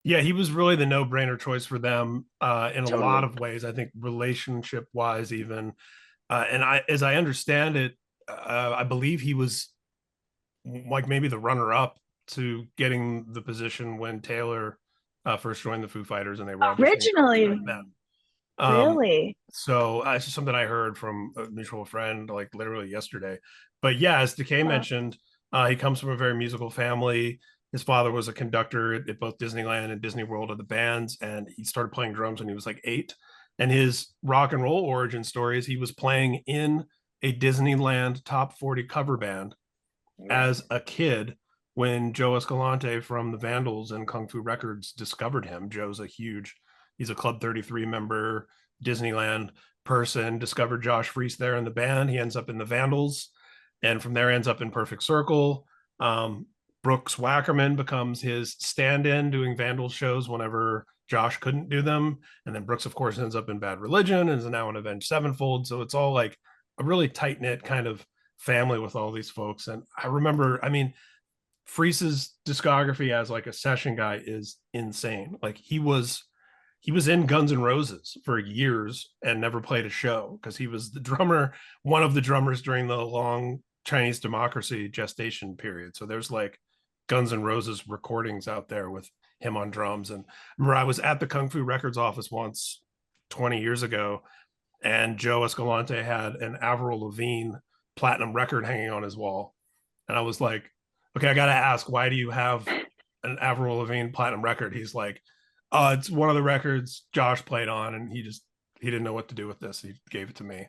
Yeah, he was really the no-brainer choice for them in a lot Totally. of ways. I think relationship-wise, even, and as I understand it, I believe he was like maybe the runner-up to getting the position when Taylor first joined the Foo Fighters, and they were auditioning for Originally, back then. Um, really? so it's just something I heard from a mutual friend, like literally yesterday. But yeah, as Decay Wow. mentioned, he comes from a very musical family. His father was a conductor at both Disneyland and Disney World of the bands, and he started playing drums when he was like 8. And his rock and roll origin story is he was playing in a Disneyland top 40 cover band Yeah. as a kid when Joe Escalante from the Vandals and Kung Fu Records discovered him. He's a Club 33 member, Disneyland person, discovered Josh Freese there in the band. He ends up in the Vandals, and from there ends up in Perfect Circle. Um, Brooks Wackerman becomes his stand-in doing Vandals shows whenever Josh couldn't do them. And then Brooks, of course, ends up in Bad Religion and is now in Avenged Sevenfold. So it's all like a really tight-knit kind of family with all these folks. And I remember, I mean, Freese's discography as like a session guy is insane. Like he was in Guns N' Roses for years and never played a show because he was the drummer, one of the drummers during the long Chinese democracy gestation period. So there's like Guns N' Roses recordings out there with him on drums. And I remember I was at the Kung Fu Records office once 20 years ago, and Joe Escalante had an Avril Lavigne platinum record hanging on his wall. And I was like, okay, I got to ask, why do you have an Avril Lavigne platinum record? He's like, it's one of the records Josh played on, and he didn't know what to do with this. He gave it to me.